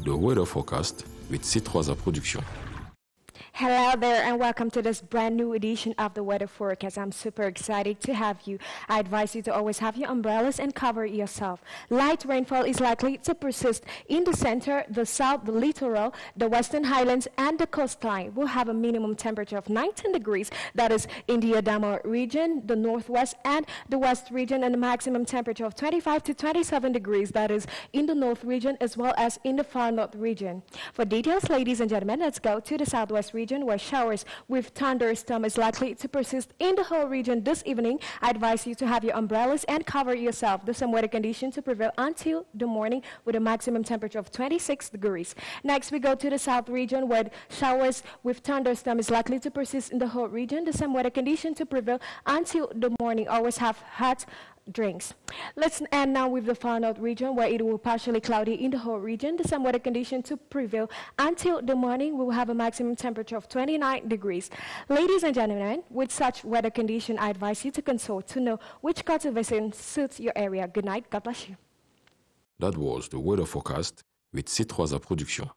the weather forecast with C3 Production. Hello there and welcome to this brand new edition of the weather forecast. I'm super excited to have you. I advise you to always have your umbrellas and cover yourself. Light rainfall is likely to persist in the center, the south, the littoral, the western highlands, and the coastline. We'll have a minimum temperature of 19 degrees. That is in the Adamo region, the northwest, and the west region, and a maximum temperature of 25 to 27 degrees. That is in the north region as well as in the far north region. For details, ladies and gentlemen, let's go to the southwest region, where showers with thunderstorm is likely to persist in the whole region this evening. I advise you to have your umbrellas and cover yourself. The same weather condition to prevail until the morning with a maximum temperature of 26 degrees. Next, we go to the south region, where showers with thunderstorm is likely to persist in the whole region. The same weather condition to prevail until the morning. Always have hot drinks. Let's end now with the far north region, where it will partially cloudy in the whole region. The same weather condition to prevail until the morning. We will have a maximum temperature of 29 degrees. Ladies and gentlemen, with such weather condition, I advise you to consult to know which cultivation suits your area. Good night. God bless you. That was the weather forecast with C3 Production.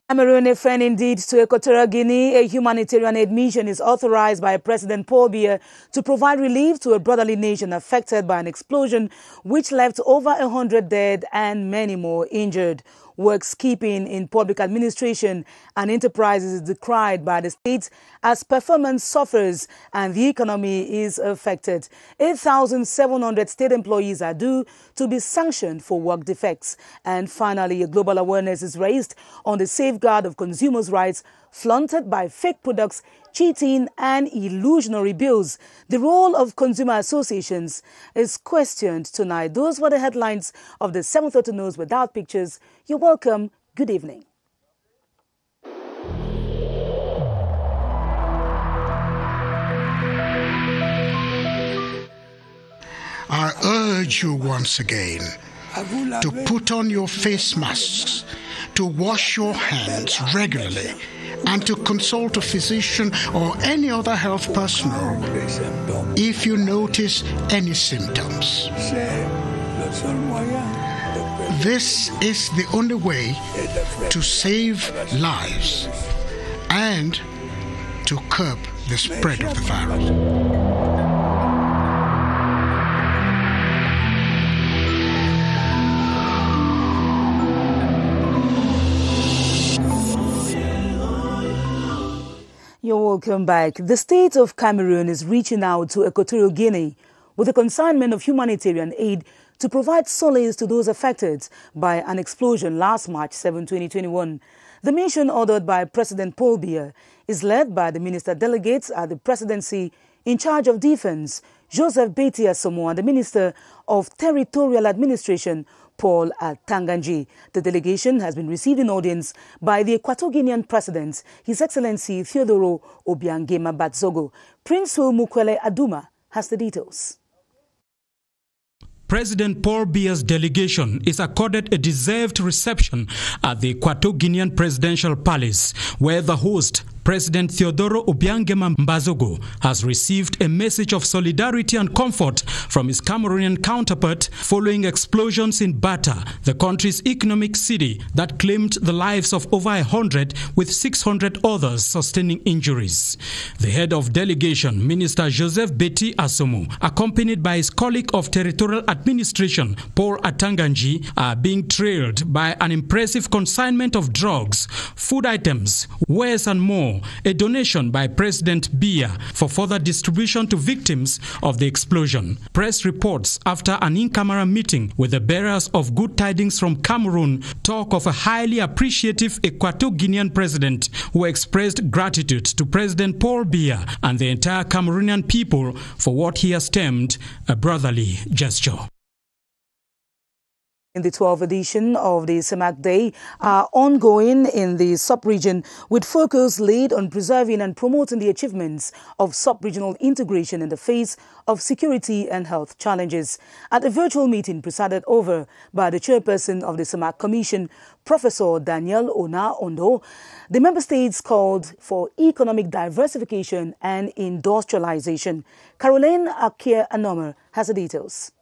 Cameroon, a friend indeed to Equatorial Guinea, a humanitarian aid mission is authorized by President Paul Biya to provide relief to a brotherly nation affected by an explosion which left over 100 dead and many more injured. Works keeping in public administration and enterprises is decried by the state as performance suffers and the economy is affected. 8,700 state employees are due to be sanctioned for work defects. And finally, a global awareness is raised on the safeguard of consumers' rights flaunted by fake products, cheating and illusionary bills. The role of consumer associations is questioned tonight. Those were the headlines of the 7:30 News without pictures. You're welcome. Good evening. I urge you once again to put on your face masks, to wash your hands regularly, and to consult a physician or any other health personnel if you notice any symptoms. This is the only way to save lives and to curb the spread of the virus. You're welcome back. The state of Cameroon is reaching out to Equatorial Guinea with a consignment of humanitarian aid to provide solace to those affected by an explosion last March 7, 2021. The mission, ordered by President Paul Biya, is led by the minister delegates at the presidency in charge of defense, Joseph Beti Asomo, and the Minister of Territorial Administration, Paul Atanganji. The delegation has been received in audience by the Equatorial President, His Excellency Theodoro Obiangema Batzogo. Prince Mukwele Aduma has the details. President Paul Biya's delegation is accorded a deserved reception at the Equatorial Presidential Palace, where the host, President Theodoro Obiangema Batzogo, has received a message of solidarity and comfort from his Cameroonian counterpart following explosions in Bata, the country's economic city that claimed the lives of over 100, with 600 others sustaining injuries. The head of delegation, Minister Joseph Beti Asomo, accompanied by his colleague of Territorial Administration, Paul Atanganji, are being trailed by an impressive consignment of drugs, food items, wares and more, a donation by President Biya for further distribution to victims of the explosion. Press reports after an in-camera meeting with the bearers of good tidings from Cameroon talk of a highly appreciative Equatorial Guinean president who expressed gratitude to President Paul Biya and the entire Cameroonian people for what he has termed a brotherly gesture. In the 12th edition of the CEMAC Day are ongoing in the sub-region, with focus laid on preserving and promoting the achievements of sub-regional integration in the face of security and health challenges. At a virtual meeting presided over by the chairperson of the CEMAC Commission, Professor Daniel Ona-Ondo, the member states called for economic diversification and industrialization. Caroline Akia-Anomer has the details.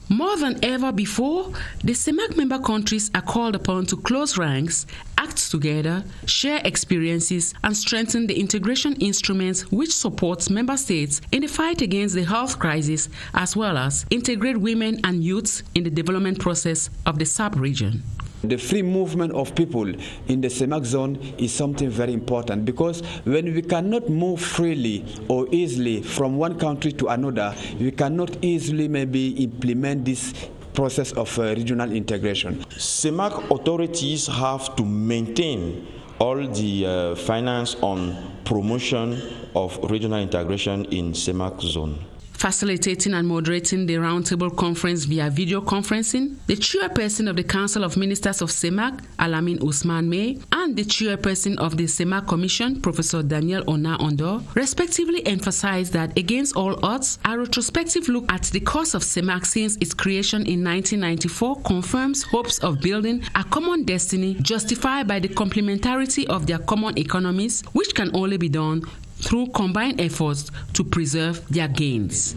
More than ever before, the CEMAC member countries are called upon to close ranks, act together, share experiences, and strengthen the integration instruments which supports member states in the fight against the health crisis, as well as integrate women and youths in the development process of the sub-region. The free movement of people in the CEMAC zone is something very important, because when we cannot move freely or easily from one country to another, we cannot easily maybe implement this process of regional integration. CEMAC authorities have to maintain all the finance on promotion of regional integration in CEMAC zone. Facilitating and moderating the roundtable conference via video conferencing, the chairperson of the Council of Ministers of CEMAC, Alamin Usman May, and the chairperson of the CEMAC Commission, Professor Daniel Ona-Ondo, respectively emphasized that against all odds, a retrospective look at the course of CEMAC since its creation in 1994 confirms hopes of building a common destiny justified by the complementarity of their common economies, which can only be done through combined efforts to preserve their gains.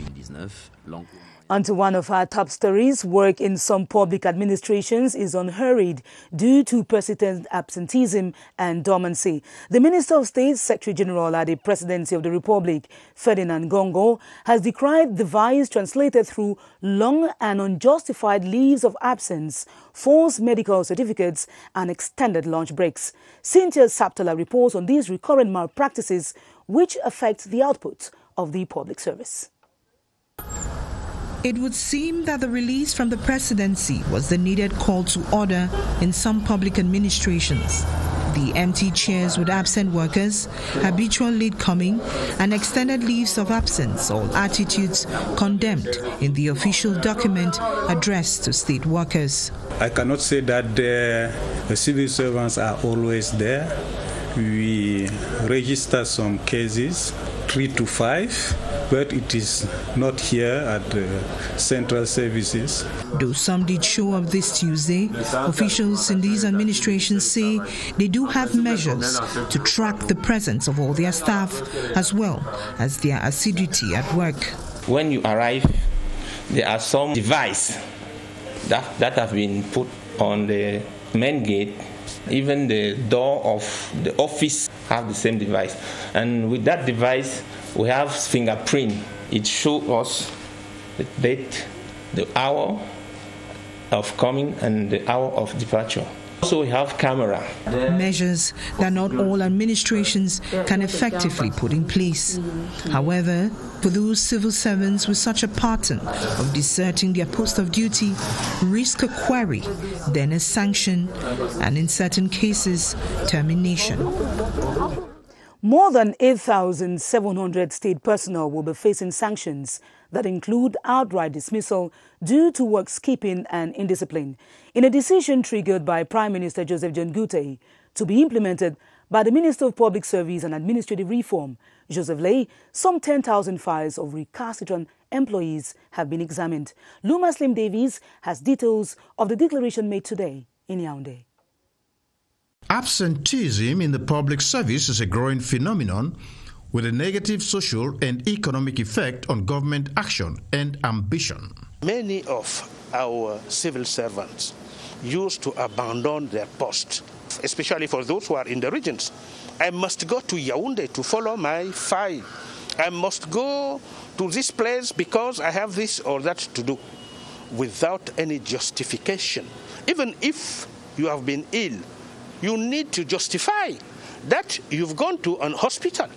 On to one of our top stories. Work in some public administrations is unhurried due to persistent absenteeism and dormancy. The Minister of State, Secretary General at the Presidency of the Republic, Ferdinand Gongo, has decried the vice translated through long and unjustified leaves of absence, false medical certificates, and extended lunch breaks. Cynthia Saptala reports on these recurrent malpractices which affect the output of the public service. It would seem that the release from the presidency was the needed call to order in some public administrations. The empty chairs with absent workers, habitual late coming, and extended leaves of absence, all attitudes condemned in the official document addressed to state workers. I cannot say that the civil servants are always there. We register some cases, 3 to 5. But it is not here at the central services. Though some did show up this Tuesday, officials in these administrations say they do have measures to track the presence of all their staff as well as their assiduity at work. When you arrive, there are some devices that have been put on the main gate. Even the door of the office have the same device. And with that device, we have fingerprint. It shows us the date, the hour of coming, and the hour of departure. Also, we have camera. Measures that not all administrations can effectively put in place. However, for those civil servants with such a pattern of deserting their post of duty, risk a query, then a sanction, and in certain cases, termination. More than 8,700 state personnel will be facing sanctions that include outright dismissal due to work skipping and indiscipline, in a decision triggered by Prime Minister Joseph John Gutey to be implemented by the Minister of Public Service and Administrative Reform, Joseph Lay. Some 10,000 files of recalcitrant employees have been examined. Luma Slim Davies has details of the declaration made today in Yaoundé. Absenteeism in the public service is a growing phenomenon with a negative social and economic effect on government action and ambition. Many of our civil servants used to abandon their post, especially for those who are in the regions. I must go to Yaoundé to follow my file. I must go to this place because I have this or that to do, without any justification. Even if you have been ill, you need to justify that you've gone to an hospital.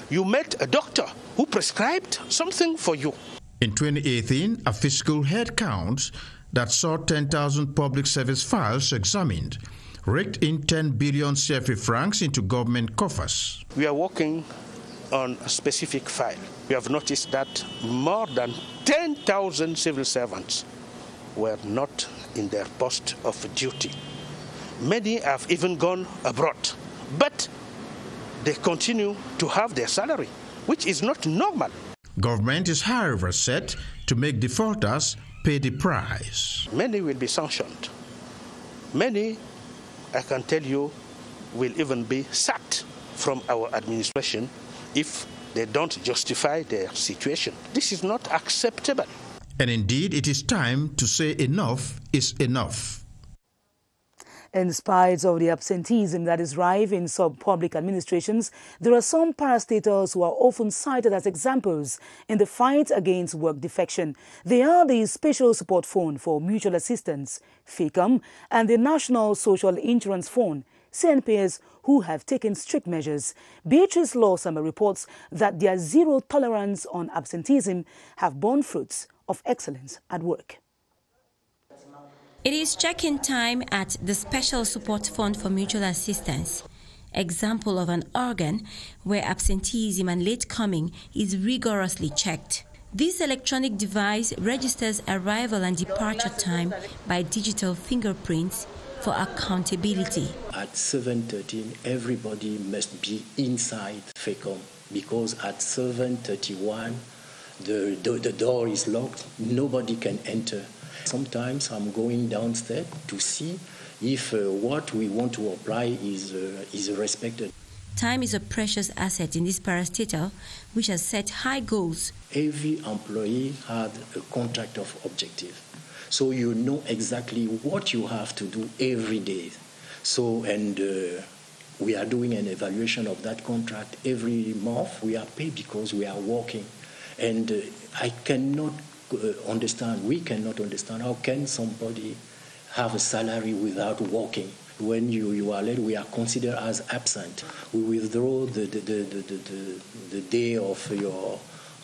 You met a doctor who prescribed something for you. In 2018, a fiscal head count that saw 10,000 public service files examined raked in 10 billion CFA francs into government coffers. We are working on a specific file. We have noticed that more than 10,000 civil servants were not in their post of duty. Many have even gone abroad, but they continue to have their salary, which is not normal. Government is, however, set to make defaulters pay the price. Many will be sanctioned. Many, I can tell you, will even be sacked from our administration if they don't justify their situation. This is not acceptable. And indeed, it is time to say enough is enough. In spite of the absenteeism that is rife in some public administrations, there are some parastatals who are often cited as examples in the fight against work defection. They are the Special Support Fund for Mutual Assistance, FECAM, and the National Social Insurance Fund, CNPS, who have taken strict measures. Beatrice Lawsummer reports that their zero tolerance on absenteeism have borne fruits of excellence at work. It is check-in time at the Special Support Fund for Mutual Assistance, example of an organ where absenteeism and late coming is rigorously checked. This electronic device registers arrival and departure time by digital fingerprints for accountability. At 7:13, everybody must be inside FECAM because at 7:31, the door is locked, nobody can enter. Sometimes I'm going downstairs to see if what we want to apply is respected. Time is a precious asset in this parastatal, which has set high goals. Every employee had a contract of objective, so you know exactly what you have to do every day. So, and we are doing an evaluation of that contract every month. We are paid because we are working, and I cannot we cannot understand how can somebody have a salary without working. When you are late, we are considered as absent. We withdraw the day of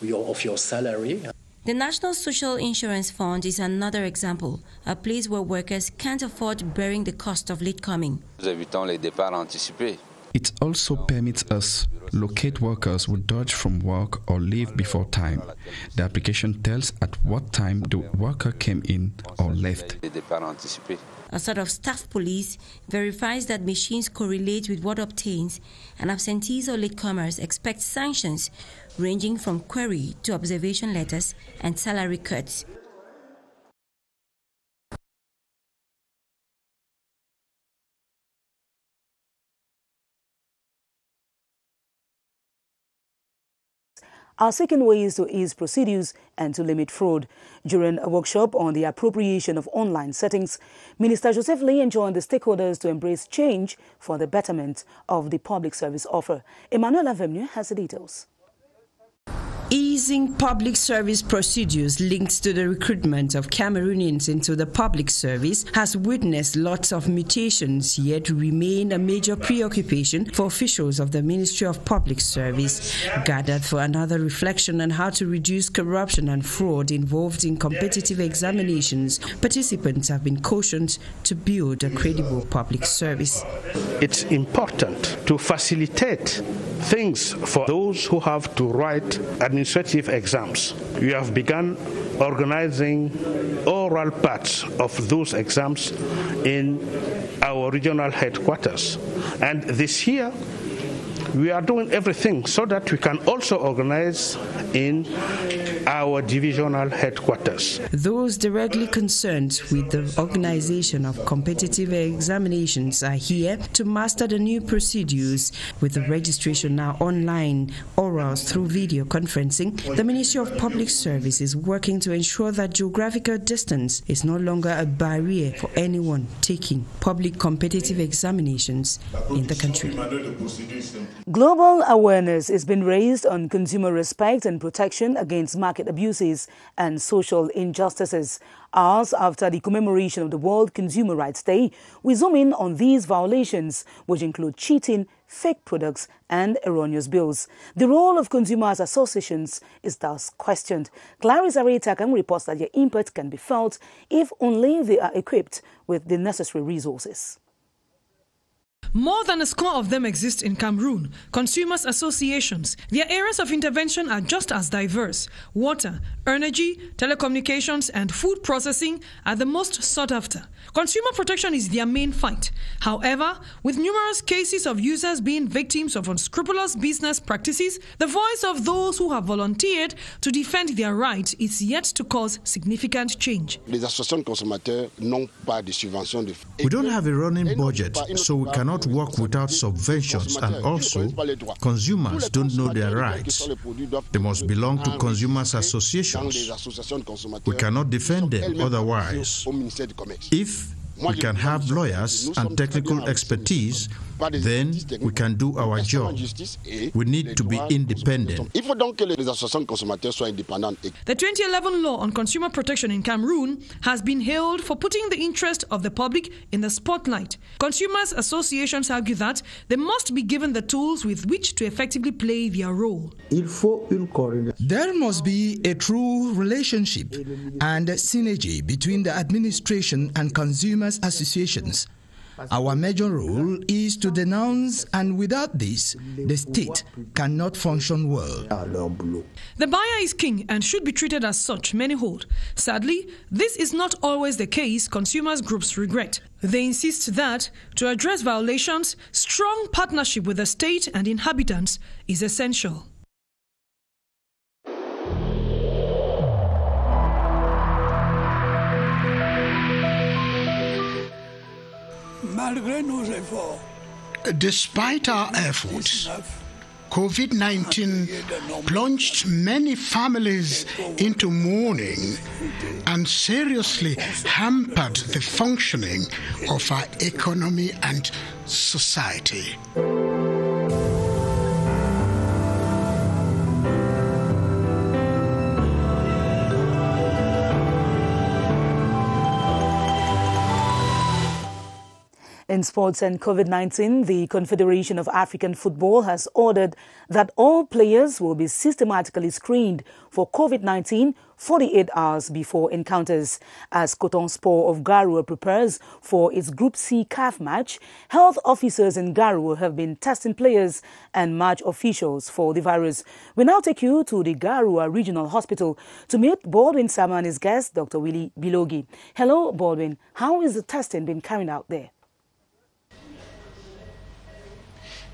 your salary. The National Social Insurance Fund is another example, a place where workers can't afford bearing the cost of late coming. It also permits us locate workers who dodge from work or leave before time. The application tells at what time the worker came in or left. A sort of staff police verifies that machines correlate with what obtains, and absentees or latecomers expect sanctions ranging from query to observation letters and salary cuts. Are seeking ways to ease procedures and to limit fraud. During a workshop on the appropriation of online settings, Minister Joseph Lee enjoined the stakeholders to embrace change for the betterment of the public service offer. Emmanuel Avemnu has the details. Easing public service procedures linked to the recruitment of Cameroonians into the public service has witnessed lots of mutations, yet remain a major preoccupation for officials of the Ministry of Public Service. Gathered for another reflection on how to reduce corruption and fraud involved in competitive examinations, participants have been cautioned to build a credible public service. It's important to facilitate things for those who have to write administrative exams. We have begun organizing oral parts of those exams in our regional headquarters. And this year, we are doing everything so that we can also organize in our divisional headquarters. Those directly concerned with the organization of competitive examinations are here to master the new procedures. With the registration now online, orals through video conferencing, the Ministry of Public Service is working to ensure that geographical distance is no longer a barrier for anyone taking public competitive examinations in the country. Global awareness is being raised on consumer respect and protection against market abuses and social injustices. Hours after the commemoration of the World Consumer Rights Day, we zoom in on these violations, which include cheating, fake products, and erroneous bills. The role of consumers associations is thus questioned. Clarice Aretakan reports that their impact can be felt if only they are equipped with the necessary resources. More than a score of them exist in Cameroon. Consumers associations. Their areas of intervention are just as diverse. Water, energy, telecommunications, and food processing are the most sought after. Consumer protection is their main fight. However, with numerous cases of users being victims of unscrupulous business practices, the voice of those who have volunteered to defend their rights is yet to cause significant change. We don't have a running budget, so we cannot work without subventions, and also consumers don't know their rights. They must belong to consumers associations. We cannot defend them otherwise. If we can have lawyers and technical expertise, then we can do our job. We need to be independent. The 2011 law on consumer protection in Cameroon has been hailed for putting the interest of the public in the spotlight. Consumers associations argue that they must be given the tools with which to effectively play their role. There must be a true relationship and synergy between the administration and consumers associations. Our major role is to denounce, and without this, the state cannot function well. The buyer is king and should be treated as such, many hold. Sadly, this is not always the case, consumers groups regret. They insist that, to address violations, strong partnership with the state and inhabitants is essential. Despite our efforts, COVID-19 plunged many families into mourning and seriously hampered the functioning of our economy and society. In sports and COVID-19, the Confederation of African Football has ordered that all players will be systematically screened for COVID-19 48 hours before encounters. As Coton Sport of Garoua prepares for its Group C CAF match, health officers in Garoua have been testing players and match officials for the virus. We now take you to the Garoua Regional Hospital to meet Baldwin Sama and his guest, Dr. Willie Bilogi. Hello, Baldwin. How is the testing being carried out there?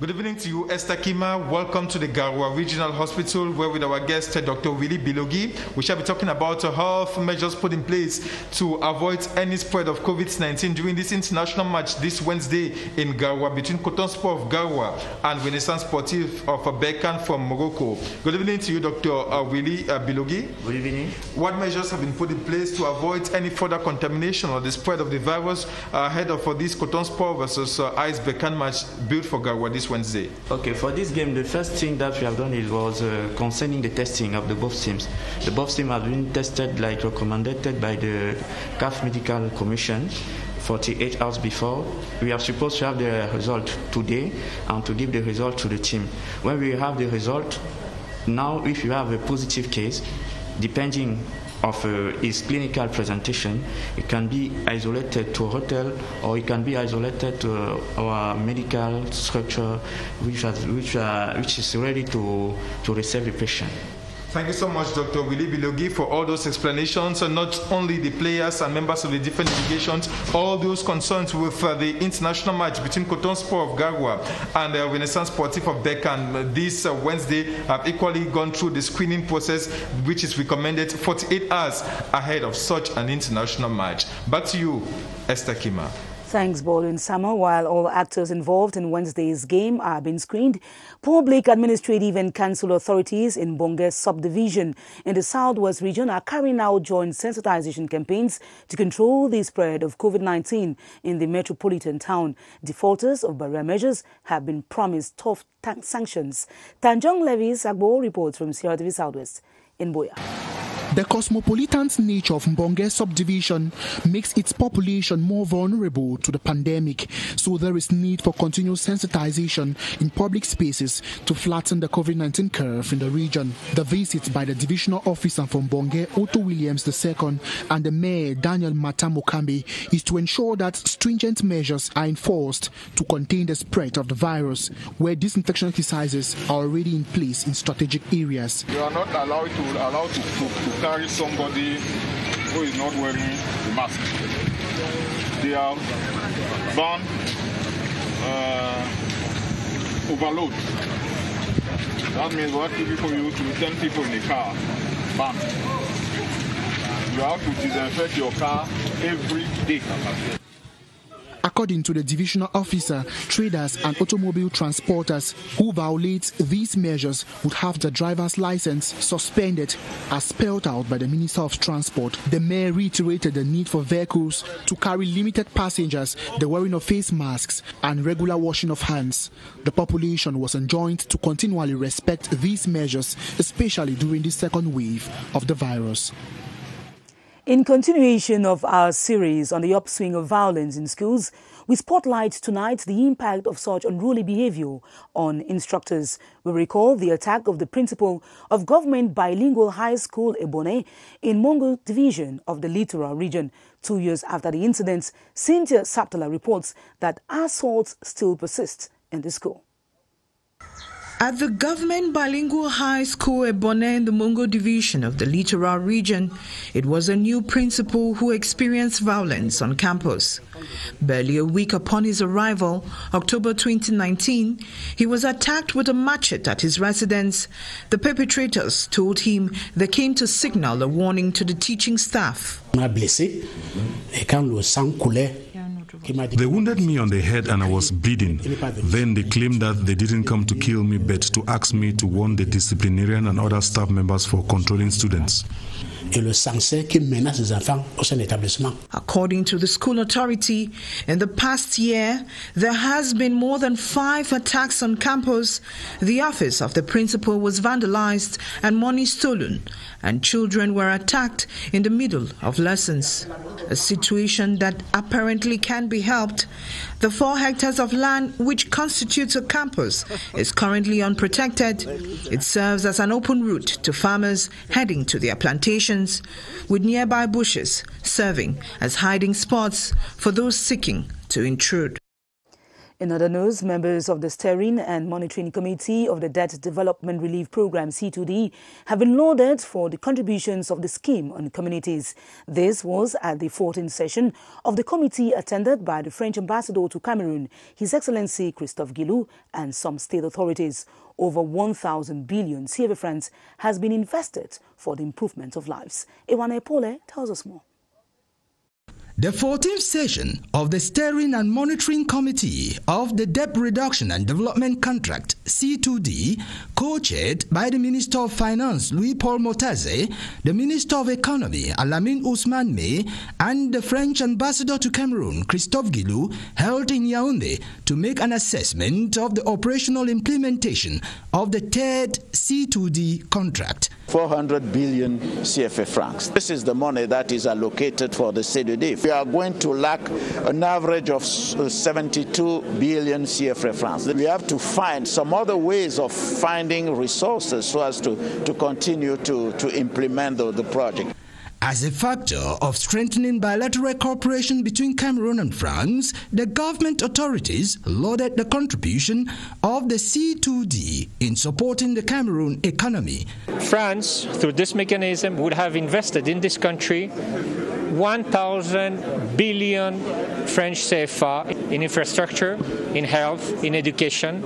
Good evening to you, Esther Kima. Welcome to the Garoua Regional Hospital, where with our guest, Dr. Willie Bilogi, we shall be talking about health measures put in place to avoid any spread of COVID-19 during this international match this Wednesday in Garoua between Coton Sport of Garoua and Renaissance Sportif of Berkane from Morocco. Good evening to you, Dr. Willie Bilogi. Good evening. What measures have been put in place to avoid any further contamination or the spread of the virus ahead of this Coton Sport versus AS Berkane match built for Garoua this Wednesday? Okay, for this game, the first thing that we have done was concerning the testing of the both teams. The both teams have been tested like recommended by the CAF Medical Commission 48 hours before. We are supposed to have the result today and to give the result to the team. When we have the result, now if you have a positive case, depending of his clinical presentation, it can be isolated to a hotel or it can be isolated to our medical structure which is ready to receive the patient. Thank you so much, Dr. Willie Bilogi, for all those explanations. And not only the players and members of the different delegations, all those concerned with the international match between Coton Sport of Garoua and Renaissance Sportif of Berkane this Wednesday have equally gone through the screening process, which is recommended 48 hours ahead of such an international match. Back to you, Esther Kima. Thanks, Baldwin Sama. While all actors involved in Wednesday's game are being screened, public administrative and council authorities in Bonge subdivision in the southwest region are carrying out joint sensitization campaigns to control the spread of COVID-19 in the metropolitan town. Defaulters of barrier measures have been promised tough sanctions. Tanjong Levis Agbo reports from CRTV Southwest in Boya. The cosmopolitan nature of Mbonge subdivision makes its population more vulnerable to the pandemic, so there is need for continuous sensitization in public spaces to flatten the COVID-19 curve in the region. The visit by the divisional officer from Mbonge, Otto Williams II, and the mayor, Daniel Matamokambi, is to ensure that stringent measures are enforced to contain the spread of the virus, where disinfection exercises are already in place in strategic areas. You are not allowed to carry somebody who is not wearing the mask. They are van overload. That means what to do for you to 10 people in a car, van. You have to disinfect your car every day. According to the divisional officer, traders and automobile transporters who violate these measures would have their driver's license suspended, as spelled out by the Minister of Transport. The mayor reiterated the need for vehicles to carry limited passengers, the wearing of face masks, and regular washing of hands. The population was enjoined to continually respect these measures, especially during the second wave of the virus. In continuation of our series on the upswing of violence in schools, we spotlight tonight the impact of such unruly behavior on instructors. We recall the attack of the principal of Government Bilingual High School Ebone in Mongo Division of the Littoral Region. 2 years after the incident, Cynthia Saptala reports that assaults still persist in the school. At the Government Bilingual High School Ebone in the Mongo Division of the Littoral Region, it was a new principal who experienced violence on campus. Barely a week upon his arrival, October 2019, he was attacked with a machete at his residence. The perpetrators told him they came to signal a warning to the teaching staff. They wounded me on the head and I was bleeding. Then they claimed that they didn't come to kill me but to ask me to warn the disciplinarian and other staff members for controlling students. According to the school authority, in the past year, there has been more than 5 attacks on campus. The office of the principal was vandalized and money stolen, and children were attacked in the middle of lessons. A situation that apparently can be helped. The 4 hectares of land which constitutes a campus is currently unprotected. It serves as an open route to farmers heading to their plantations, with nearby bushes serving as hiding spots for those seeking to intrude. In other news, members of the Steering and Monitoring Committee of the Debt Development Relief Program, C2D, have been lauded for the contributions of the scheme on communities. This was at the 14th session of the committee attended by the French ambassador to Cameroon, His Excellency Christophe Guilou, and some state authorities. Over 1,000 billion CFA francs has been invested for the improvement of lives. Ewane Pole tells us more. The 14th session of the Steering and Monitoring Committee of the Debt Reduction and Development Contract, C2D, co-chaired by the Minister of Finance, Louis-Paul Motaze, the Minister of Economy, Alamine Ousmane May, and the French Ambassador to Cameroon, Christophe Guilou, held in Yaoundé to make an assessment of the operational implementation of the third C2D contract. 400 billion CFA francs. This is the money that is allocated for the C2D. We are going to lack an average of 72 billion CFA francs. We have to find some other ways of finding resources so as to continue to implement the project. As a factor of strengthening bilateral cooperation between Cameroon and France, the government authorities lauded the contribution of the C2D in supporting the Cameroon economy. France, through this mechanism, would have invested in this country 1,000 billion French CFA in infrastructure, in health, in education,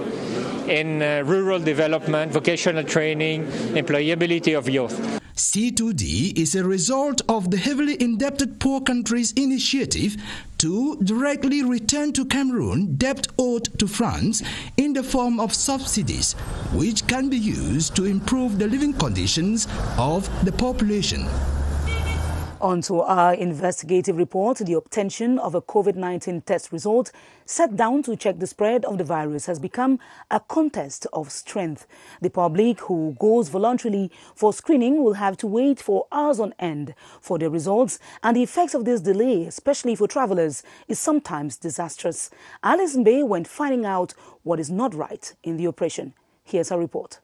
in rural development, vocational training, employability of youth. C2D is a result of the heavily indebted poor countries initiative to directly return to Cameroon debt owed to France in the form of subsidies, which can be used to improve the living conditions of the population. On to our investigative report, the obtention of a COVID-19 test result set down to check the spread of the virus has become a contest of strength. The public who goes voluntarily for screening will have to wait for hours on end for the results, and the effects of this delay, especially for travelers, is sometimes disastrous. Alice Mbe went finding out what is not right in the operation. Here's her report.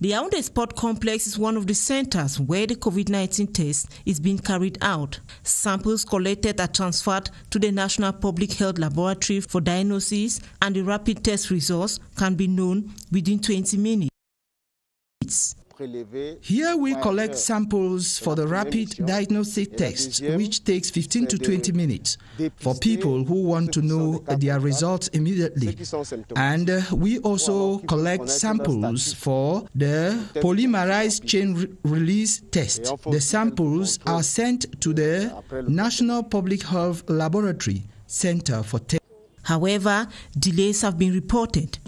The Yaoundé Sport Complex is one of the centers where the COVID-19 test is being carried out. Samples collected are transferred to the National Public Health Laboratory for diagnosis, and the rapid test results can be known within 20 minutes. Here we collect samples for the rapid diagnostic test, which takes 15 to 20 minutes for people who want to know their results immediately. And we also collect samples for the polymerase chain release test. The samples are sent to the National Public Health Laboratory Center for Testing. However, delays have been reported.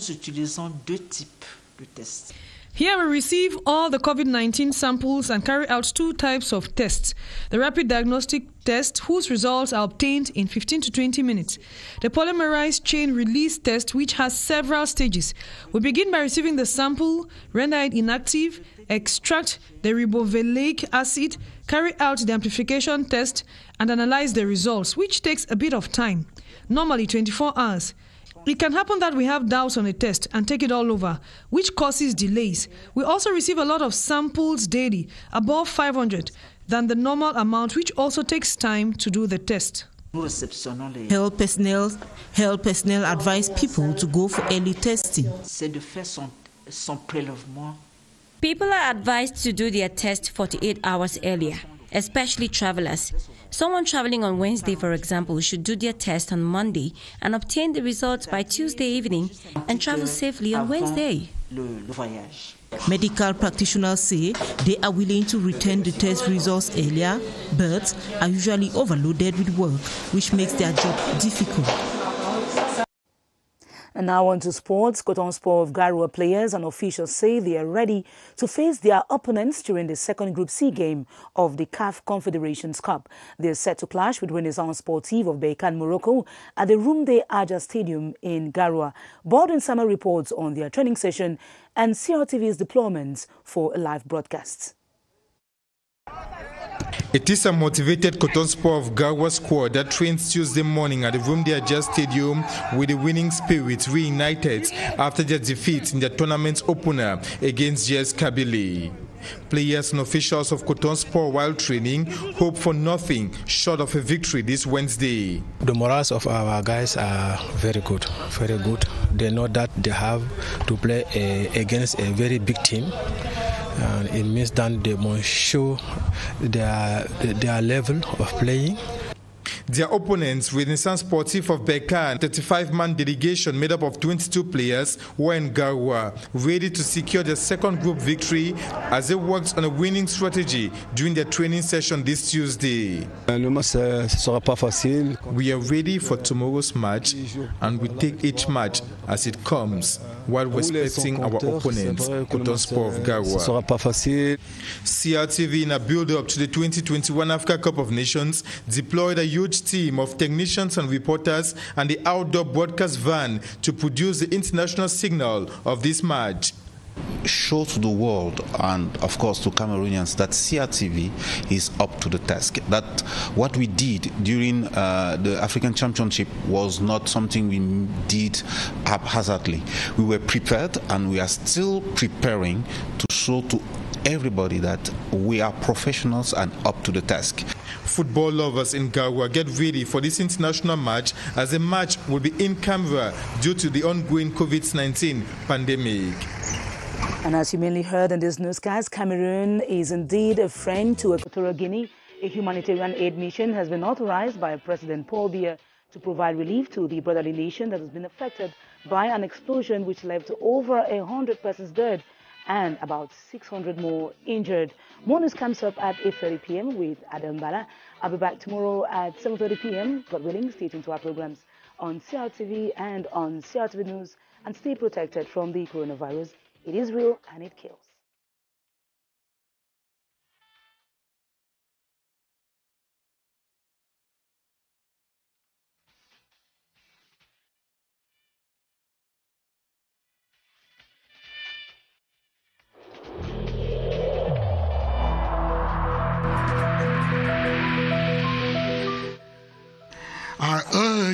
Here we receive all the COVID-19 samples and carry out two types of tests. The rapid diagnostic test, whose results are obtained in 15 to 20 minutes. The polymerase chain release test, which has several stages. We begin by receiving the sample, render it inactive, extract the ribonucleic acid, carry out the amplification test, and analyze the results, which takes a bit of time, normally 24 hours. It can happen that we have doubts on a test and take it all over, which causes delays. We also receive a lot of samples daily, above 500 than the normal amount, which also takes time to do the test. Health personnel advise people to go for early testing. People are advised to do their test 48 hours earlier, especially travelers. Someone traveling on Wednesday, for example, should do their test on Monday and obtain the results by Tuesday evening and travel safely on Wednesday. Medical practitioners say they are willing to return the test results earlier, but are usually overloaded with work, which makes their job difficult. And now on to sports. Coton Sport of Garua players and officials say they are ready to face their opponents during the second Group C game of the CAF Confederations Cup. They are set to clash with Renaissance Sportive of Berkane, Morocco at the Rumde Aja Stadium in Garua. Board and Summer reports on their training session and CRTV's deployments for a live broadcast. It is a motivated Coton Sport of Garwa squad that trains Tuesday morning at the Rumde Aja Stadium with the winning spirit reunited after their defeat in the tournament opener against GS Kabylie. Players and officials of Coton Sport while training hope for nothing short of a victory this Wednesday. The morals of our guys are very good, very good. They know that they have to play against a very big team. It means that they must show their level of playing. Their opponents, Renaissance Sportif of Berkane, 35-man delegation made up of 22 players, were in Garwa, ready to secure their second group victory as they worked on a winning strategy during their training session this Tuesday. We are ready for tomorrow's match and we take each match as it comes while respecting our opponents, Coton Sport of Garwa. CRTV, in a build-up to the 2021 Africa Cup of Nations, deployed a huge team of technicians and reporters and the outdoor broadcast van to produce the international signal of this match. Show to the world and of course to Cameroonians that CRTV is up to the task. That what we did during the African Championship was not something we did haphazardly. We were prepared and we are still preparing to show to everybody that we are professionals and up to the task. Football lovers in Garwa get ready for this international match as the match will be in camera due to the ongoing COVID-19 pandemic. And as you mainly heard in this newscast, Cameroon is indeed a friend to Equatorial Guinea. A humanitarian aid mission has been authorized by President Paul Biya to provide relief to the brotherly nation that has been affected by an explosion which left over 100 persons dead and about 600 more injured. More news comes up at 8:30 p.m. with Adam Bala. I'll be back tomorrow at 7:30 p.m. God willing, stay tuned to our programs on CRTV and on CRTV News and stay protected from the coronavirus. It is real and it kills.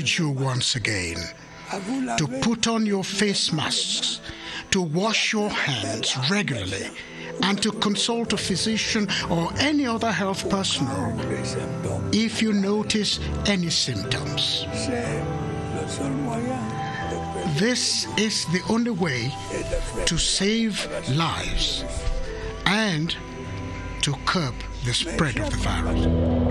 urge you once again to put on your face masks, to wash your hands regularly, and to consult a physician or any other health personnel if you notice any symptoms. This is the only way to save lives and to curb the spread of the virus.